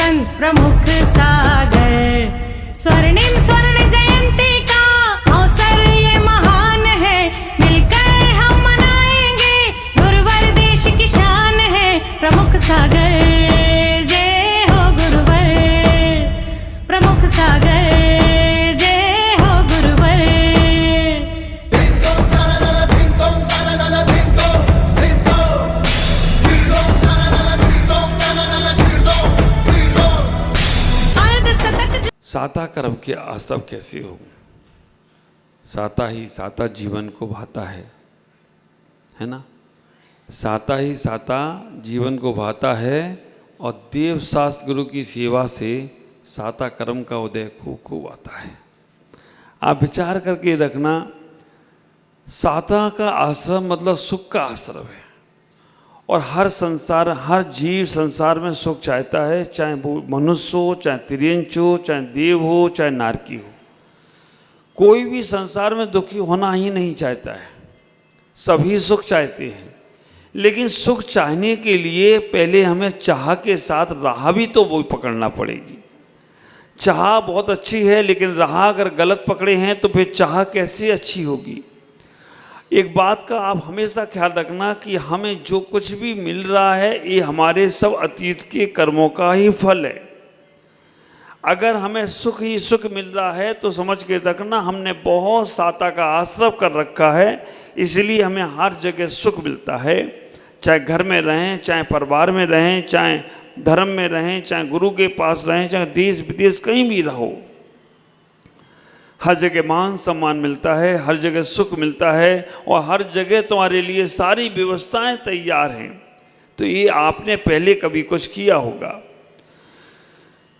संत प्रमुख सागर। स्वर्णिम स्वर्ण जयंती का अवसर ये महान है, मिलकर हम मनाएंगे गुरुवर देश की शान है। प्रमुख सागर जय हो गुरुवर, प्रमुख सागर जय हो गुरुवर। साता कर्म के आश्रम कैसे हो? साता ही साता जीवन को भाता है ना? साता ही साता जीवन को भाता है और देव शास्त्र गुरु की सेवा से साता कर्म का उदय खूब खूब आता है। आप विचार करके रखना, साता का आश्रम मतलब सुख का आश्रम है। और हर जीव संसार में सुख चाहता है, चाहे वो मनुष्य हो, चाहे तिर्यंच हो, चाहे देव हो, चाहे नारकी हो। कोई भी संसार में दुखी होना ही नहीं चाहता है, सभी सुख चाहते हैं। लेकिन सुख चाहने के लिए पहले हमें चाह के साथ राह भी तो वो पकड़ना पड़ेगी। चाह बहुत अच्छी है, लेकिन राह अगर गलत पकड़े हैं तो फिर चाह कैसे अच्छी होगी। एक बात का आप हमेशा ख्याल रखना कि हमें जो कुछ भी मिल रहा है ये हमारे सब अतीत के कर्मों का ही फल है। अगर हमें सुख ही सुख मिल रहा है तो समझ के रखना हमने बहुत साता का आश्रय कर रखा है, इसलिए हमें हर जगह सुख मिलता है। चाहे घर में रहें, चाहे परिवार में रहें, चाहे धर्म में रहें, चाहे गुरु के पास रहें, चाहे देश विदेश कहीं भी रहो, हर जगह मान सम्मान मिलता है, हर जगह सुख मिलता है और हर जगह तुम्हारे लिए सारी व्यवस्थाएं तैयार हैं। तो ये आपने पहले कभी कुछ किया होगा।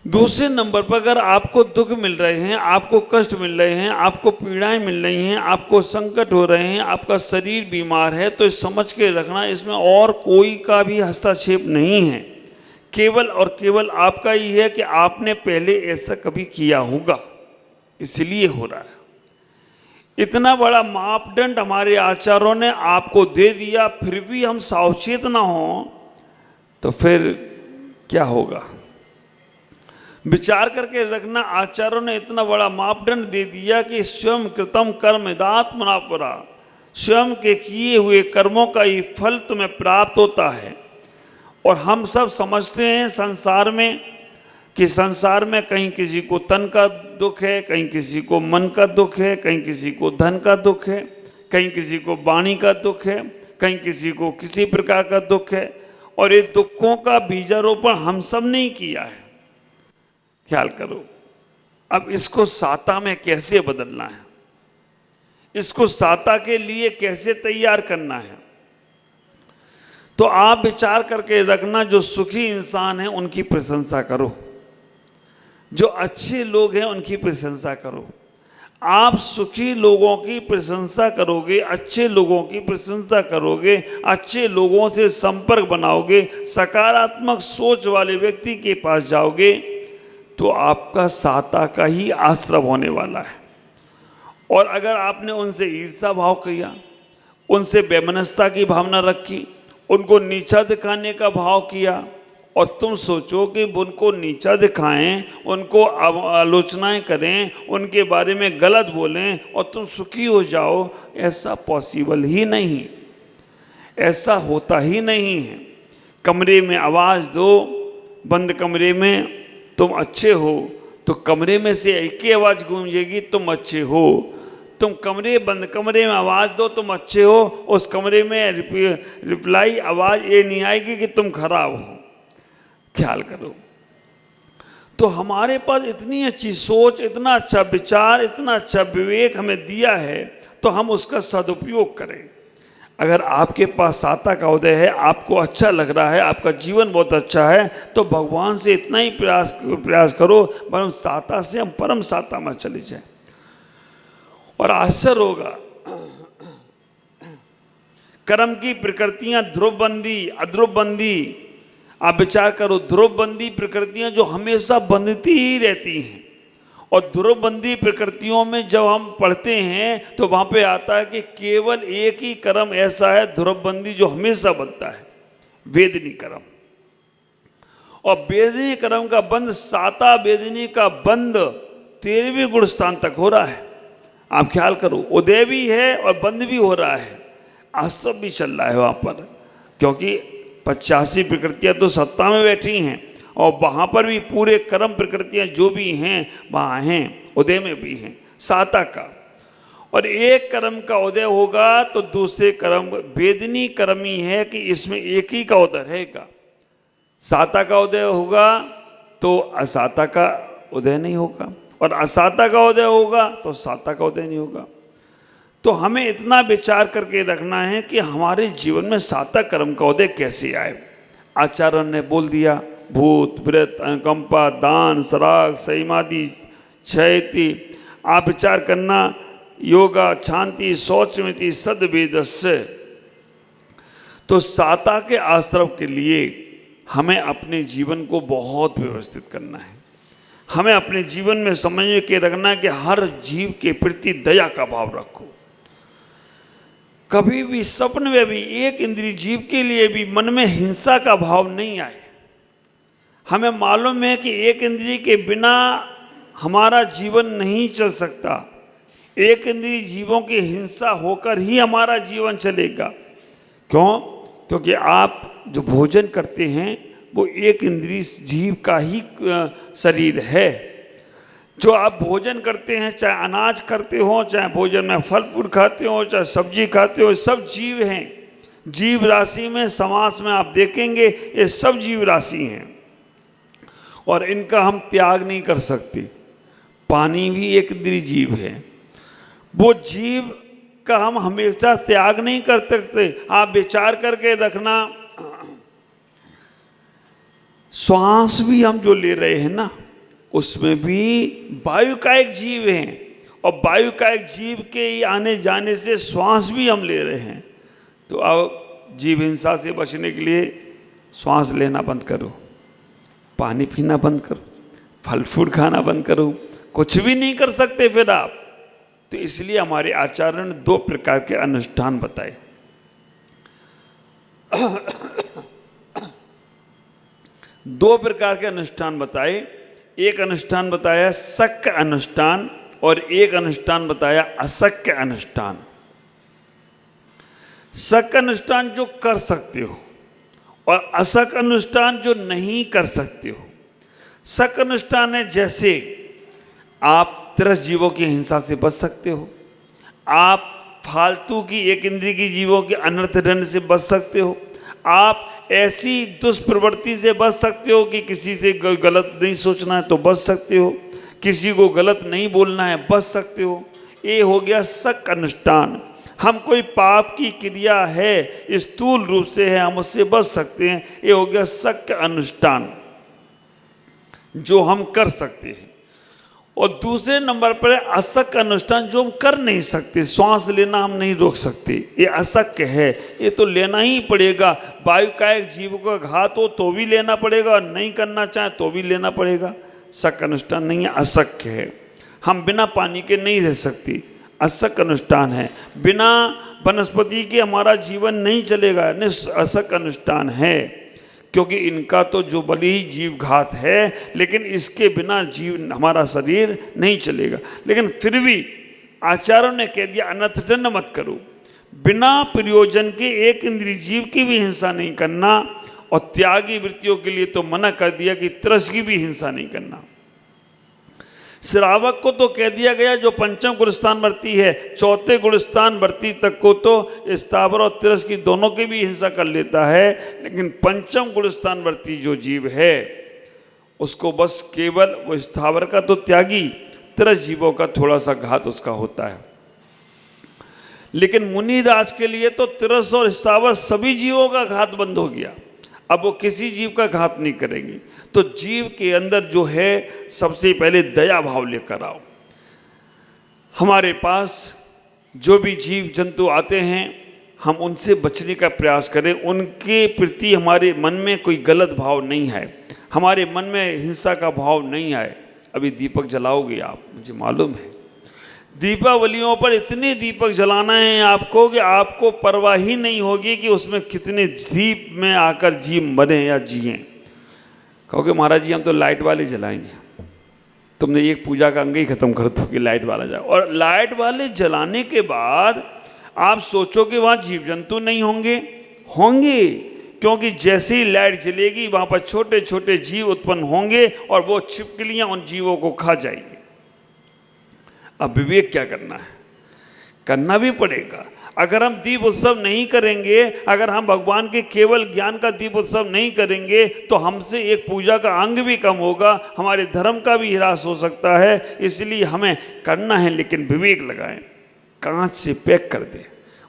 दूसरे नंबर पर अगर आपको दुख मिल रहे हैं, आपको कष्ट मिल रहे हैं, आपको पीड़ाएं मिल रही हैं, आपको संकट हो रहे हैं, आपका शरीर बीमार है, तो समझ के रखना इसमें और कोई का भी हस्तक्षेप नहीं है, केवल और केवल आपका ही है कि आपने पहले ऐसा कभी किया होगा, इसलिए हो रहा है। इतना बड़ा मापदंड हमारे आचार्यों ने आपको दे दिया, फिर भी हम सावचेत ना हो तो फिर क्या होगा? विचार करके रखना, आचार्यों ने इतना बड़ा मापदंड दे दिया कि स्वयं कृतम कर्म दात्मनापरा, स्वयं के किए हुए कर्मों का ही फल तुम्हें प्राप्त होता है। और हम सब समझते हैं संसार में कि संसार में कहीं किसी को तन का दुख है, कहीं किसी को मन का दुख है, कहीं किसी को धन का दुख है, कहीं किसी को वाणी का दुख है, कहीं किसी को किसी प्रकार का दुख है। और ये दुखों का बीजारोपण हम सब ने ही किया है, ख्याल करो। अब इसको साता में कैसे बदलना है, इसको साता के लिए कैसे तैयार करना है, तो आप विचार करके रखना। जो सुखी इंसान है उनकी प्रशंसा करो, जो अच्छे लोग हैं उनकी प्रशंसा करो। आप सुखी लोगों की प्रशंसा करोगे, अच्छे लोगों की प्रशंसा करोगे, अच्छे लोगों से संपर्क बनाओगे, सकारात्मक सोच वाले व्यक्ति के पास जाओगे, तो आपका साता का ही आश्रय होने वाला है। और अगर आपने उनसे ईर्ष्या भाव किया, उनसे वैमनस्यता की भावना रखी, उनको नीचा दिखाने का भाव किया, और तुम सोचो कि उनको नीचा दिखाएं, उनको आलोचनाएं करें, उनके बारे में गलत बोलें और तुम सुखी हो जाओ, ऐसा पॉसिबल ही नहीं, ऐसा होता ही नहीं है। कमरे में आवाज़ दो, बंद कमरे में तुम अच्छे हो तो कमरे में से एक ही आवाज़ गूंजेगी, तुम अच्छे हो। तुम बंद कमरे में आवाज़ दो, तुम अच्छे हो, उस कमरे में रिप्लाई आवाज़ ये नहीं आएगी कि तुम खराब हो। ख्याल करो। तो हमारे पास इतनी अच्छी सोच, इतना अच्छा विचार, इतना अच्छा विवेक हमें दिया है, तो हम उसका सदुपयोग करें। अगर आपके पास साता का उदय है, आपको अच्छा लग रहा है, आपका जीवन बहुत अच्छा है, तो भगवान से इतना ही प्रयास करो, परम साता से हम परम साता में चले जाएं। और आश्चर्य होगा, कर्म की प्रकृतियां ध्रुवबंदी अध्रुवबंदी, आप विचार करो, ध्रुवबंदी प्रकृतियां जो हमेशा बंधती ही रहती हैं, और ध्रुवबंदी प्रकृतियों में जब हम पढ़ते हैं तो वहाँ पे आता है कि केवल एक ही कर्म ऐसा है ध्रुवबंदी जो हमेशा बनता है, वेदनी कर्म। और बेदनी कर्म का बंद, साता बेदनी का बंद 13वें गुण स्थान तक हो रहा है। आप ख्याल करो, उदय भी है और बंद भी हो रहा है, आस्तव भी चल रहा है वहाँ पर, क्योंकि 85 प्रकृतियाँ तो सत्ता में बैठी हैं और वहाँ पर भी पूरे कर्म प्रकृतियाँ जो भी हैं वहाँ हैं, उदय में भी हैं साता का। और एक कर्म का उदय होगा तो दूसरे कर्म, वेदनी कर्म ही है कि इसमें एक ही का उदय रहेगा। साता का उदय होगा तो असाता का उदय नहीं होगा, और असाता का उदय होगा तो साता का उदय नहीं होगा। तो हमें इतना विचार करके रखना है कि हमारे जीवन में साता कर्म का उदय कैसे आए। आचार्य ने बोल दिया, भूत व्रत अनुकंपा दान सराग संयमादि क्षयति। आप विचार करना, योगा शांति शौचमिति सद्वेदस्य। तो साता के आश्रम के लिए हमें अपने जीवन को बहुत व्यवस्थित करना है। हमें अपने जीवन में समझ के रखना है कि हर जीव के प्रति दया का भाव रखो। कभी भी स्वप्न में भी एक इंद्रिय जीव के लिए भी मन में हिंसा का भाव नहीं आए। हमें मालूम है कि एक इंद्रिय के बिना हमारा जीवन नहीं चल सकता। एक इंद्रिय जीवों की हिंसा होकर ही हमारा जीवन चलेगा। क्यों? क्योंकि आप जो भोजन करते हैं वो एक इंद्रिय जीव का ही शरीर है। जो आप भोजन करते हैं, चाहे अनाज करते हो, चाहे भोजन में फल फूल खाते हो, चाहे सब्जी खाते हो, सब जीव हैं। जीव राशि में समास में आप देखेंगे ये सब जीव राशि हैं और इनका हम त्याग नहीं कर सकते। पानी भी एक इंद्रिय जीव है, वो जीव का हम हमेशा त्याग नहीं कर सकते। आप विचार करके रखना, श्वास भी हम जो ले रहे हैं ना, उसमें भी वायु का एक जीव है और वायु का एक जीव के आने जाने से श्वास भी हम ले रहे हैं। तो अब जीव हिंसा से बचने के लिए श्वास लेना बंद करो, पानी पीना बंद करो, फल फूल खाना बंद करो, कुछ भी नहीं कर सकते फिर आप। तो इसलिए हमारे आचार्य ने 2 प्रकार के अनुष्ठान बताए। दो प्रकार के अनुष्ठान बताए। एक अनुष्ठान बताया शक्य अनुष्ठान और एक अनुष्ठान बताया अशक्य अनुष्ठान। शक्य अनुष्ठान जो कर सकते हो और अशक्य अनुष्ठान जो नहीं कर सकते हो। शक्य अनुष्ठान है जैसे आप 13 जीवों की हिंसा से बच सकते हो, आप फालतू की एक इंद्रिय की जीवों के अनर्थ दंड से बच सकते हो, आप ऐसी दुष्प्रवृत्ति से बच सकते हो कि किसी से गलत नहीं सोचना है तो बच सकते हो, किसी को गलत नहीं बोलना है बच सकते हो। ये हो गया शक्य अनुष्ठान। हम कोई पाप की क्रिया है स्थूल रूप से है, हम उससे बच सकते हैं। ये हो गया शक्य अनुष्ठान जो हम कर सकते हैं। और दूसरे नंबर पर है अशक्य अनुष्ठान जो हम कर नहीं सकते। श्वास लेना हम नहीं रोक सकते, ये अशक्य है, ये तो लेना ही पड़ेगा। वायु का एक जीव को घात हो तो भी लेना पड़ेगा और नहीं करना चाहे तो भी लेना पड़ेगा। शक्य अनुष्ठान नहीं है, अशक्य है। हम बिना पानी के नहीं रह सकते, अशक्य अनुष्ठान है। बिना वनस्पति के हमारा जीवन नहीं चलेगा, अशक्य अनुष्ठान है। क्योंकि इनका तो जो भले ही जीव घात है, लेकिन इसके बिना जीव हमारा शरीर नहीं चलेगा। लेकिन फिर भी आचार्यों ने कह दिया अनर्थदंड मत करो। बिना प्रयोजन के एक इंद्रिय जीव की भी हिंसा नहीं करना, और त्यागी वृत्तियों के लिए तो मना कर दिया कि त्रस की भी हिंसा नहीं करना। श्रावक को तो कह दिया गया जो पंचम गुणस्थान वर्ती है, चौथे गुणस्थान वर्ती तक को तो स्थावर और तिरस की दोनों की भी हिंसा कर लेता है। लेकिन पंचम गुणस्थान वर्ती जो जीव है उसको बस केवल वो स्थावर का तो त्यागी, तिरस जीवों का थोड़ा सा घात उसका होता है। लेकिन मुनिराज के लिए तो तिरस और स्थावर सभी जीवों का घात बंद हो गया। अब वो किसी जीव का घात नहीं करेंगे। तो जीव के अंदर जो है सबसे पहले दया भाव लेकर आओ। हमारे पास जो भी जीव जंतु आते हैं हम उनसे बचने का प्रयास करें, उनके प्रति हमारे मन में कोई गलत भाव नहीं है, हमारे मन में हिंसा का भाव नहीं आए। अभी दीपक जलाओगे आप, मुझे मालूम है दीपावलियों पर इतने दीपक जलाना है आपको कि आपको परवाह ही नहीं होगी कि उसमें कितने दीप में आकर जीव मरे या जिएं। कहोगे महाराज जी हम तो लाइट वाले जलाएंगे, तुमने एक पूजा का अंग ही खत्म कर दो कि लाइट वाला जाए। और लाइट वाले जलाने के बाद आप सोचो कि वहाँ जीव जंतु नहीं होंगे? होंगे, क्योंकि जैसे ही लाइट जलेगी वहाँ पर छोटे छोटे जीव उत्पन्न होंगे और वो छिपकलियाँ उन जीवों को खा जाएंगी। अब विवेक क्या करना है? करना भी पड़ेगा। अगर हम दीप उत्सव नहीं करेंगे, अगर हम भगवान के केवल ज्ञान का दीप उत्सव नहीं करेंगे तो हमसे एक पूजा का अंग भी कम होगा, हमारे धर्म का भी ह्रास हो सकता है। इसलिए हमें करना है, लेकिन विवेक लगाएं, कांच से पैक कर दें,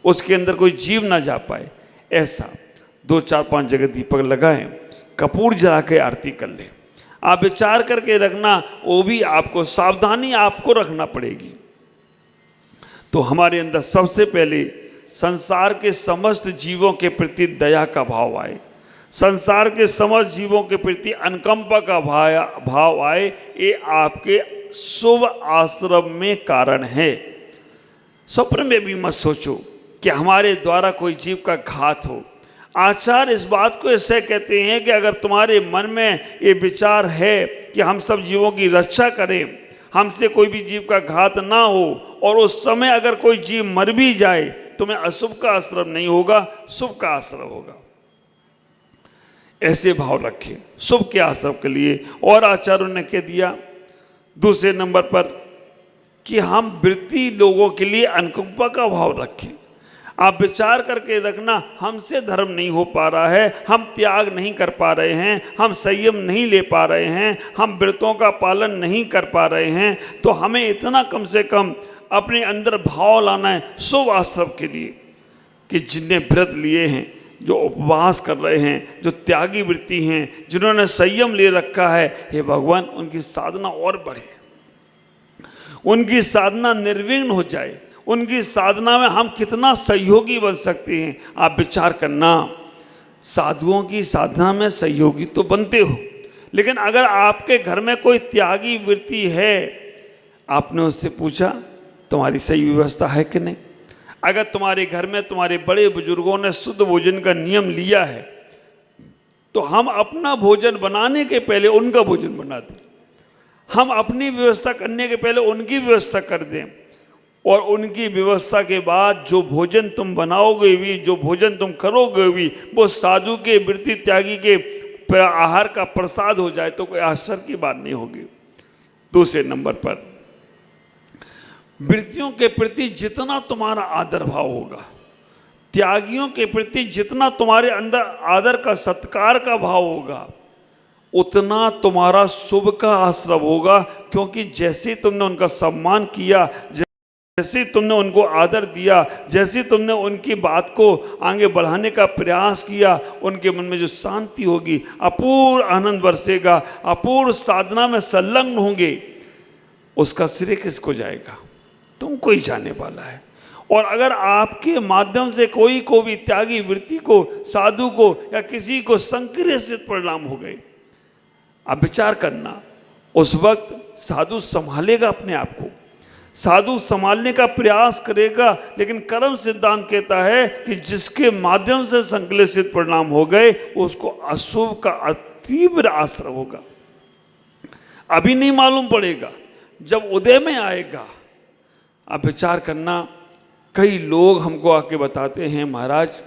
उसके अंदर कोई जीव ना जा पाए, ऐसा 2 4 5 जगह दीपक लगाएं, कपूर जला के आरती कर लें। आप विचार करके रखना, वो भी आपको सावधानी आपको रखना पड़ेगी। तो हमारे अंदर सबसे पहले संसार के समस्त जीवों के प्रति दया का भाव आए, संसार के समस्त जीवों के प्रति अनुकंपा का भाव आए। ये आपके शुभ आश्रम में कारण है। स्वप्न में भी मत सोचो कि हमारे द्वारा कोई जीव का घात हो। आचार्य इस बात को ऐसे कहते हैं कि अगर तुम्हारे मन में ये विचार है कि हम सब जीवों की रक्षा करें, हमसे कोई भी जीव का घात ना हो, और उस समय अगर कोई जीव मर भी जाए, तुम्हें अशुभ का आश्रम नहीं होगा, शुभ का आश्रम होगा। ऐसे भाव रखें शुभ के आश्रम के लिए। और आचार्यों ने कह दिया दूसरे नंबर पर कि हम वृत्ति लोगों के लिए अनुकंपा का भाव रखें। आप विचार करके रखना, हमसे धर्म नहीं हो पा रहा है, हम त्याग नहीं कर पा रहे हैं, हम संयम नहीं ले पा रहे हैं, हम व्रतों का पालन नहीं कर पा रहे हैं, तो हमें इतना कम से कम अपने अंदर भाव लाना है शुभ आश्रम के लिए कि जिनने व्रत लिए हैं, जो उपवास कर रहे हैं, जो त्यागी वृत्ति हैं, जिन्होंने संयम ले रखा है, हे भगवान उनकी साधना और बढ़े, उनकी साधना निर्विघ्न हो जाए, उनकी साधना में हम कितना सहयोगी बन सकते हैं। आप विचार करना, साधुओं की साधना में सहयोगी तो बनते हो, लेकिन अगर आपके घर में कोई त्यागी वृत्ति है, आपने उससे पूछा तुम्हारी सही व्यवस्था है कि नहीं? अगर तुम्हारे घर में तुम्हारे बड़े बुजुर्गों ने शुद्ध भोजन का नियम लिया है, तो हम अपना भोजन बनाने के पहले उनका भोजन बना दें, हम अपनी व्यवस्था करने के पहले उनकी व्यवस्था कर दें, और उनकी व्यवस्था के बाद जो भोजन तुम बनाओगे भी, जो भोजन तुम करोगे भी, वो साधु के वृत्ति त्यागी के आहार का प्रसाद हो जाए तो कोई आश्चर्य की बात नहीं होगी। दूसरे नंबर पर वृत्तियों के प्रति जितना तुम्हारा आदर भाव होगा, त्यागियों के प्रति जितना तुम्हारे अंदर आदर का सत्कार का भाव होगा, उतना तुम्हारा शुभ का आश्रम होगा। क्योंकि जैसे तुमने उनका सम्मान किया, जैसे तुमने उनको आदर दिया, जैसे तुमने उनकी बात को आगे बढ़ाने का प्रयास किया, उनके मन में जो शांति होगी, अपूर्व आनंद बरसेगा, अपूर्व साधना में संलग्न होंगे, उसका श्रेय किसको जाएगा? तुमको ही जाने वाला है। और अगर आपके माध्यम से कोई को भी त्यागी वृत्ति को, साधु को या किसी को संक्रियत परिणाम हो गए, आप विचार करना, उस वक्त साधु संभालेगा अपने आप को, साधु संभालने का प्रयास करेगा, लेकिन कर्म सिद्धांत कहता है कि जिसके माध्यम से संक्लेशित परिणाम हो गए, उसको अशुभ का तीव्र आश्रय होगा। अभी नहीं मालूम पड़ेगा, जब उदय में आएगा। आप विचार करना, कई लोग हमको आके बताते हैं महाराज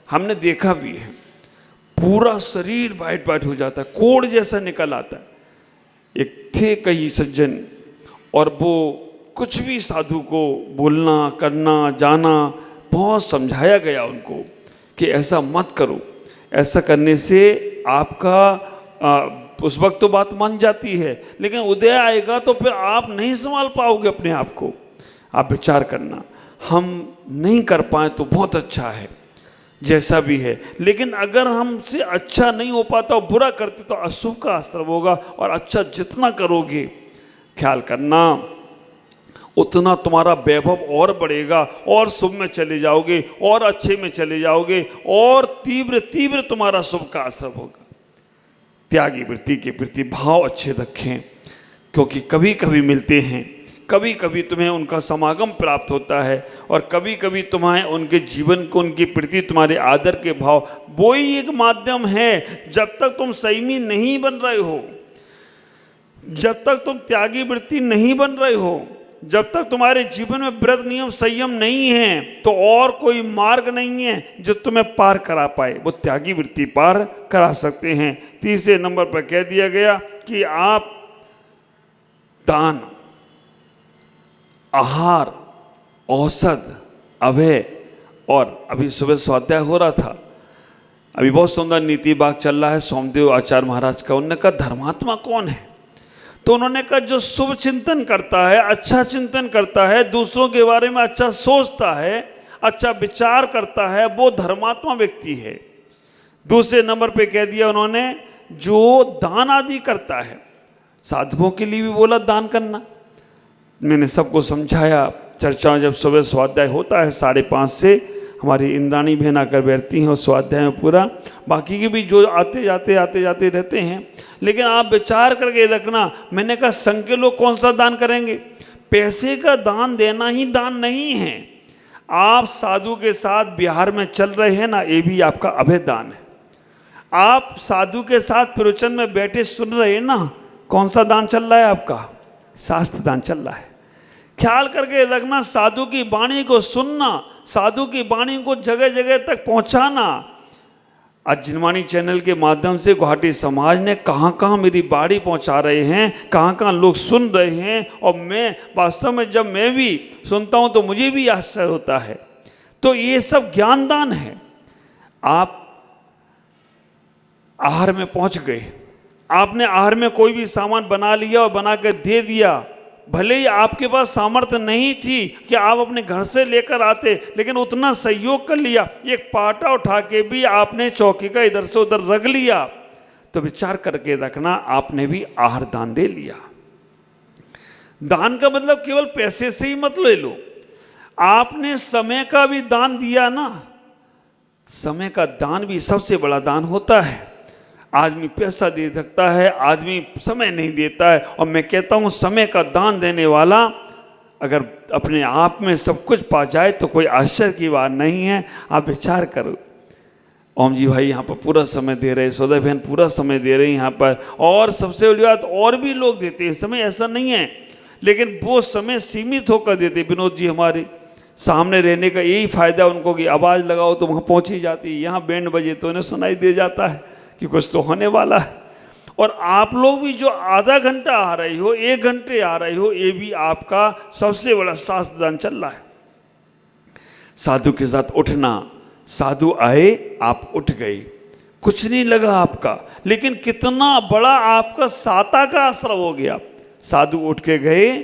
हमने देखा भी है, पूरा शरीर वाइट वाइट हो जाता है, कोड़ जैसा निकल आता है। एक थे कई सज्जन, और वो कुछ भी साधु को बोलना करना जाना, बहुत समझाया गया उनको कि ऐसा मत करो, ऐसा करने से आपका उस वक्त तो बात मान जाती है, लेकिन उदय आएगा तो फिर आप नहीं संभाल पाओगे अपने आप को। आप विचार करना, हम नहीं कर पाए तो बहुत अच्छा है, जैसा भी है, लेकिन अगर हमसे अच्छा नहीं हो पाता, बुरा करते तो अशुभ का आश्रय होगा। और अच्छा जितना करोगे, ख्याल करना, उतना तुम्हारा वैभव और बढ़ेगा, और शुभ में चले जाओगे, और अच्छे में चले जाओगे, और तीव्र तीव्र तुम्हारा शुभ का आश्रय होगा। त्यागी वृत्ति के प्रति भाव अच्छे रखें, क्योंकि कभी कभी मिलते हैं कभी कभी तुम्हें उनका समागम प्राप्त होता है और कभी कभी तुम्हें उनके जीवन को, उनके प्रति तुम्हारे आदर के भाव, वो ही एक माध्यम है। जब तक तुम संयमी नहीं बन रहे हो, जब तक तुम त्यागी वृत्ति नहीं बन रहे हो, जब तक तुम्हारे जीवन में व्रत नियम संयम नहीं है, तो और कोई मार्ग नहीं है जो तुम्हें पार करा पाए। वो त्यागी वृत्ति पार करा सकते हैं। तीसरे नंबर पर कह दिया गया कि आप दान, आहार, औषध, अभय, और अभी सुबह स्वाध्याय हो रहा था, अभी बहुत सुंदर नीति बाग चल रहा है सोमदेव आचार्य महाराज का। उन्होंने कहा धर्मात्मा कौन है? तो उन्होंने कहा जो शुभ चिंतन करता है, अच्छा चिंतन करता है, दूसरों के बारे में अच्छा सोचता है, अच्छा विचार करता है, वो धर्मात्मा व्यक्ति है। दूसरे नंबर पे कह दिया उन्होंने जो दान आदि करता है, साधुओं के लिए भी बोला दान करना। मैंने सबको समझाया, चर्चा जब सुबह स्वाध्याय होता है 5:30 से, हमारी इंद्राणी बहन आकर बैठती हैं और स्वाध्याय में पूरा, बाकी के भी जो आते जाते रहते हैं। लेकिन आप विचार करके रखना, मैंने कहा संघ के लोग कौन सा दान करेंगे? पैसे का दान देना ही दान नहीं है। आप साधु के साथ बिहार में चल रहे हैं ना, ये भी आपका अभय दान है। आप साधु के साथ प्रवचन में बैठे सुन रहे हैं ना, कौन सा दान चल रहा है आपका? शास्त्र दान चल रहा है। ख्याल करके रखना, साधु की वाणी को सुनना, साधु की वाणी को जगह जगह तक पहुंचाना। आज जिनवाणी चैनल के माध्यम से गुवाहाटी समाज ने कहाँ कहाँ मेरी बाड़ी पहुंचा रहे हैं, कहाँ कहाँ लोग सुन रहे हैं, और मैं वास्तव में जब मैं भी सुनता हूँ तो मुझे भी आश्चर्य होता है। तो ये सब ज्ञानदान है। आप आहार में पहुंच गए, आपने आहार में कोई भी सामान बना लिया और बना कर दे दिया, भले ही आपके पास सामर्थ्य नहीं थी कि आप अपने घर से लेकर आते, लेकिन उतना सहयोग कर लिया, एक पाटा उठा के भी आपने चौकी का इधर से उधर रख लिया, तो विचार करके रखना आपने भी आहार दान दे लिया। दान का मतलब केवल पैसे से ही मत ले लो, आपने समय का भी दान दिया ना। समय का दान भी सबसे बड़ा दान होता है। आदमी पैसा दे सकता है, आदमी समय नहीं देता है। और मैं कहता हूँ समय का दान देने वाला अगर अपने आप में सब कुछ पा जाए तो कोई आश्चर्य की बात नहीं है। आप विचार करो, ओम जी भाई यहाँ पर पूरा समय दे रहे, सौदा बहन पूरा समय दे रही यहाँ पर, और सबसे बड़ी बात और भी लोग देते हैं समय, ऐसा नहीं है, लेकिन वो समय सीमित होकर देते। विनोद जी हमारे सामने रहने का यही फ़ायदा उनको कि आवाज़ लगाओ तो वहाँ पहुँच ही जाती है, यहाँ बैंड बजे तो उन्हें सुनाई दे जाता है कि कुछ तो होने वाला है। और आप लोग भी जो आधा घंटा आ रहे हो, 1 घंटे आ रहे हो, ये भी आपका सबसे बड़ा शास्त्र दान चल रहा है। साधु के साथ उठना, साधु आए आप उठ गए, कुछ नहीं लगा आपका, लेकिन कितना बड़ा आपका साता का आश्रय हो गया। साधु उठ के गए,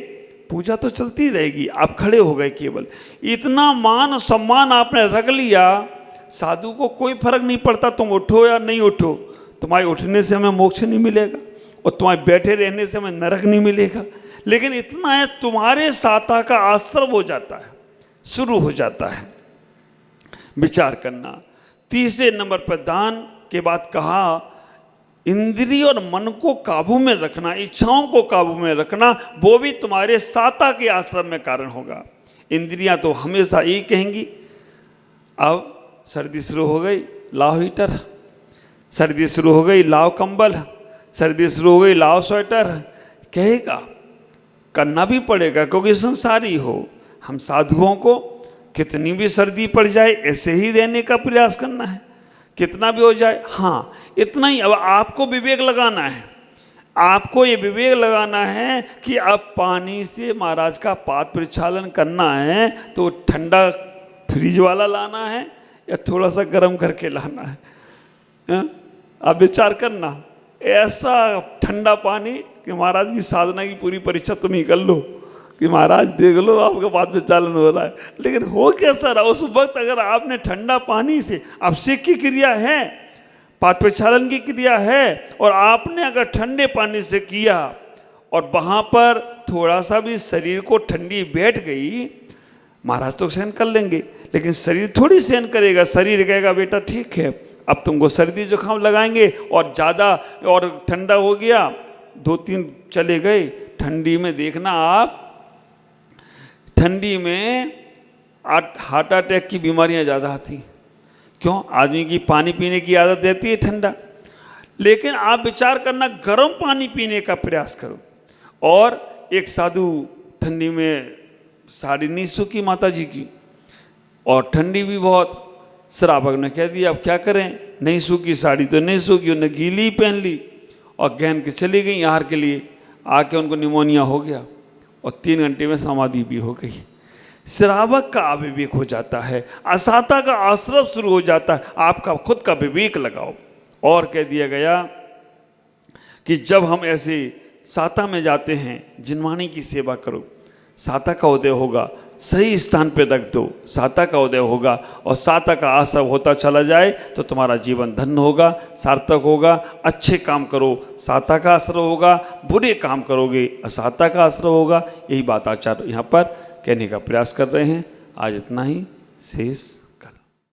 पूजा तो चलती रहेगी, आप खड़े हो गए, केवल इतना मान सम्मान आपने रख लिया। साधु को कोई फर्क नहीं पड़ता तुम उठो या नहीं उठो, तुम्हारे उठने से हमें मोक्ष नहीं मिलेगा और तुम्हारे बैठे रहने से हमें नरक नहीं मिलेगा, लेकिन इतना है तुम्हारे साता का आश्रय हो जाता है, शुरू हो जाता है। विचार करना। तीसरे नंबर पर दान के बाद कहा इंद्रिय और मन को काबू में रखना, इच्छाओं को काबू में रखना, वो भी तुम्हारे साता के आश्रम में कारण होगा। इंद्रियां तो हमेशा यही कहेंगी, अब सर्दी शुरू हो गई लाओ हीटर, सर्दी शुरू हो गई लाओ कंबल, सर्दी शुरू हो गई लाओ स्वेटर, कहेगा, करना भी पड़ेगा क्योंकि संसारी हो। हम साधुओं को कितनी भी सर्दी पड़ जाए ऐसे ही रहने का प्रयास करना है, कितना भी हो जाए। हाँ इतना ही। अब आपको विवेक लगाना है, आपको ये विवेक लगाना है कि अब पानी से महाराज का पाद प्रक्षालन करना है तो ठंडा फ्रिज वाला लाना है या थोड़ा सा गर्म करके लाना है। आप विचार करना, ऐसा ठंडा पानी कि महाराज की साधना की पूरी परीक्षा तुम ही कर लो कि महाराज देख लो आपका पाद प्रक्षालन हो रहा है, लेकिन हो कैसा रहा उस वक्त। अगर आपने ठंडा पानी से, अभिषेक की क्रिया है, पाद प्रक्षालन की क्रिया है, और आपने अगर ठंडे पानी से किया और वहाँ पर थोड़ा सा भी शरीर को ठंडी बैठ गई, महाराज तो सहन कर लेंगे, लेकिन शरीर थोड़ी सहन करेगा। शरीर कहेगा बेटा ठीक है अब तुमको सर्दी जुकाम लगाएंगे, और ज़्यादा और ठंडा हो गया, 2-3 चले गए, ठंडी में देखना आप ठंडी में हार्ट अटैक की बीमारियां ज़्यादा आती। क्यों? आदमी की पानी पीने की आदत रहती है ठंडा। लेकिन आप विचार करना, गर्म पानी पीने का प्रयास करो। और एक साधु ठंडी में साड़ी नहीं सूखी माता जी की, और ठंडी भी बहुत। श्रावक ने कह दिया अब क्या करें, नहीं सूखी साड़ी तो नहीं सूखी, उन्हें गीली पहन ली और गहन के चली गई आहार के लिए। आके उनको निमोनिया हो गया और 3 घंटे में समाधि भी हो गई। श्रावक का अविवेक हो जाता है, असाता का आश्रव शुरू हो जाता है। आपका खुद का विवेक लगाओ। और कह दिया गया कि जब हम ऐसे साता में जाते हैं, जिनवाणी की सेवा करो, साता का उदय होगा, सही स्थान पे रख दो, साता का उदय होगा और साता का आश्रव होता चला जाए तो तुम्हारा जीवन धन्य होगा, सार्थक होगा। अच्छे काम करो, साता का आश्रव होगा, बुरे काम करोगे, असाता का आश्रव होगा। यही बात आचार्य यहाँ पर कहने का प्रयास कर रहे हैं। आज इतना ही, शेष